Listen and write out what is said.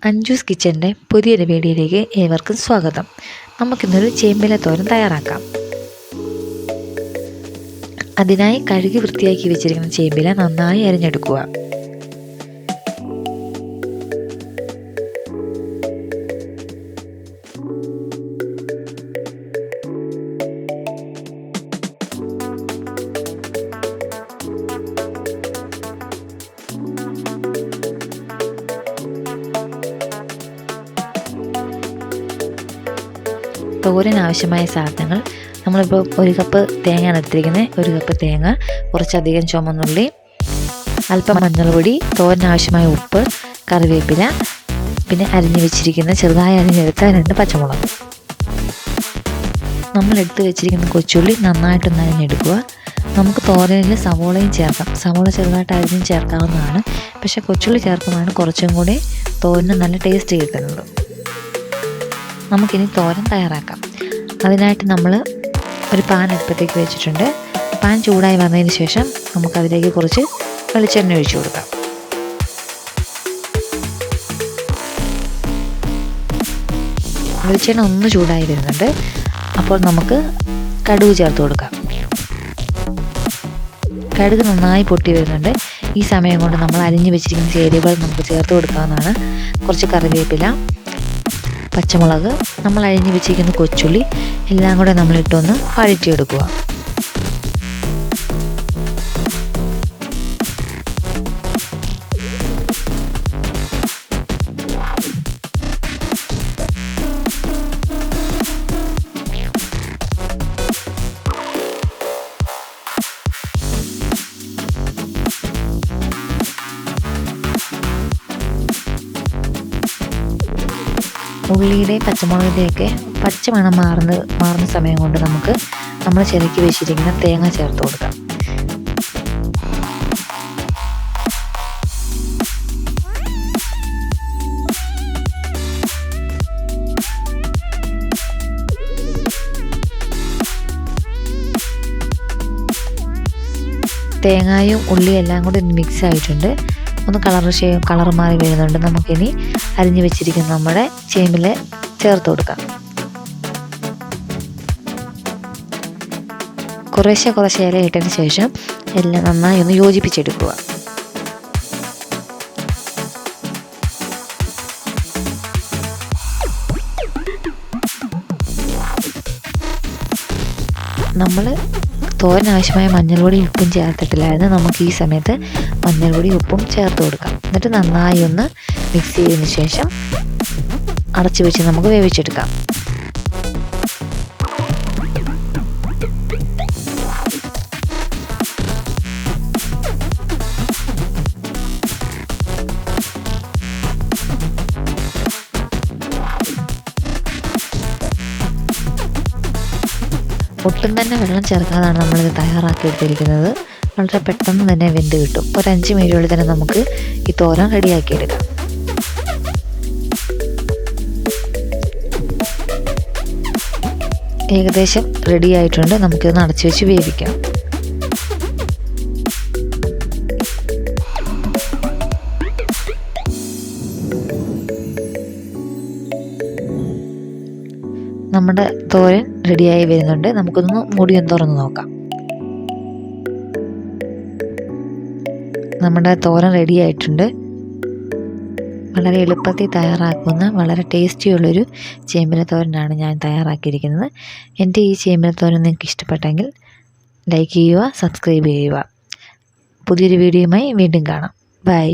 അഞ്ജൂസ് കിച്ചൻ്റെ പുതിയൊരു വീഡിയോയിലേക്ക് ഏവർക്കും സ്വാഗതം. നമുക്കിന്നൊരു ചേമ്പില തോരൻ തയ്യാറാക്കാം. അതിനായി കഴുകി വൃത്തിയാക്കി വെച്ചിരിക്കുന്ന ചേമ്പില നന്നായി അരിഞ്ഞെടുക്കുക. തോരന് ആവശ്യമായ സാധനങ്ങൾ നമ്മളിപ്പോൾ 1 കപ്പ് തേങ്ങയാണ് എടുത്തിരിക്കുന്നത്. 1 കപ്പ് തേങ്ങ, കുറച്ചധികം ചുമന്നുള്ളി, അല്പം മഞ്ഞൾപ്പൊടി, തോരന് ആവശ്യമായ ഉപ്പ്, കറിവേപ്പില, പിന്നെ അരിഞ്ഞു വെച്ചിരിക്കുന്ന ചെറുതായി അരിഞ്ഞെടുത്ത 2 പച്ചമുളക്. നമ്മൾ എടുത്ത് വെച്ചിരിക്കുന്ന കൊച്ചുള്ളി നന്നായിട്ടൊന്ന് അരിഞ്ഞെടുക്കുക. നമുക്ക് തോരനിൽ സവോളയും ചേർക്കാം. സവോള ചെറുതായിട്ട് അരിഞ്ഞും ചേർക്കാവുന്നതാണ്. പക്ഷേ കൊച്ചുള്ളി ചേർക്കുമ്പോഴാണ് കുറച്ചും കൂടി തോരന് നല്ല ടേസ്റ്റ് കിട്ടുന്നത്. നമുക്കിനി തോരൻ തയ്യാറാക്കാം. അതിനായിട്ട് നമ്മൾ ഒരു പാൻ അടുപ്പത്തേക്ക് വെച്ചിട്ടുണ്ട്. പാൻ ചൂടായി വന്നതിന് ശേഷം നമുക്കതിലേക്ക് കുറച്ച് വെളിച്ചെണ്ണ ഒഴിച്ചു കൊടുക്കാം. വെളിച്ചെണ്ണ ഒന്ന് ചൂടായി വരുന്നുണ്ട്. അപ്പോൾ നമുക്ക് കടുക് ചേർത്ത് കൊടുക്കാം. കടുക് നന്നായി പൊട്ടി വരുന്നുണ്ട്. ഈ സമയം കൊണ്ട് നമ്മൾ അരിഞ്ഞു വെച്ചിരിക്കുന്ന ചേരുവകൾ നമുക്ക് ചേർത്ത് കൊടുക്കാവുന്നതാണ്. കുറച്ച് കറിവേപ്പില, പച്ചമുളക്, നമ്മൾ അരിഞ്ഞു വെച്ചിരിക്കുന്ന കൊച്ചുള്ളി എല്ലാം കൂടെ നമ്മളിട്ടൊന്ന് വഴറ്റിയെടുക്കുക. ഉള്ളിയുടെ പച്ചമുളകിൻ്റെയൊക്കെ പച്ചമണം മാറുന്ന സമയം കൊണ്ട് നമുക്ക് നമ്മൾ ചിരക്കി വെച്ചിരിക്കുന്ന തേങ്ങ ചേർത്ത് കൊടുക്കാം. തേങ്ങയും ഉള്ളിയും എല്ലാം കൂടി മിക്സ് ആയിട്ടുണ്ട്. ഒന്ന് കളർ മാറി വരുന്നുണ്ട്. നമുക്കിനി അരിഞ്ഞു വെച്ചിരിക്കുന്ന നമ്മുടെ ചേമ്പില ചേർത്ത് കൊടുക്കാം. കുറേശ്ശെ ഇല ഇട്ടതിന് ശേഷം എല്ലാം നന്നായി ഒന്ന് യോജിപ്പിച്ചെടുക്കുക. നമ്മൾ തോരന് ആവശ്യമായ മഞ്ഞൾപ്പൊടി ഉപ്പും ചേർത്തിട്ടില്ലായിരുന്നു. നമുക്ക് ഈ സമയത്ത് മഞ്ഞൾപ്പൊടി ഉപ്പും ചേർത്ത് കൊടുക്കാം. എന്നിട്ട് നന്നായി ഒന്ന് മിക്സ് ചെയ്തതിന് ശേഷം അടച്ചു വെച്ച് നമുക്ക് വേവിച്ചെടുക്കാം. ഒട്ടും തന്നെ വെള്ളം ചേർക്കാതാണ് നമ്മളിത് തയ്യാറാക്കിയെടുത്തിരിക്കുന്നത്. വളരെ പെട്ടെന്ന് തന്നെ വെന്ത് കിട്ടും. ഒരു 5 മിനിറ്റുള്ളിൽ തന്നെ നമുക്ക് ഈ തോരൻ റെഡിയാക്കിയെടുക്കാം. ഏകദേശം റെഡി ആയിട്ടുണ്ട്. നമുക്കിത് അടച്ചു വെച്ച് വേവിക്കാം. നമ്മുടെ തോരൻ റെഡിയായി വരുന്നുണ്ട്. നമുക്കൊന്ന് മൂടിയൊന്ന് തുറന്ന് നോക്കാം. നമ്മുടെ തോരൻ റെഡി ആയിട്ടുണ്ട്. വളരെ എളുപ്പത്തിൽ തയ്യാറാക്കുന്ന വളരെ ടേസ്റ്റിയുള്ളൊരു ചേമ്പില തോരനാണ് ഞാൻ തയ്യാറാക്കിയിരിക്കുന്നത്. എൻ്റെ ഈ ചേമ്പില തോരൻ നിങ്ങൾക്ക് ഇഷ്ടപ്പെട്ടെങ്കിൽ ലൈക്ക് ചെയ്യുക, സബ്സ്ക്രൈബ് ചെയ്യുക. പുതിയൊരു വീഡിയോയുമായി വീണ്ടും കാണാം. ബൈ.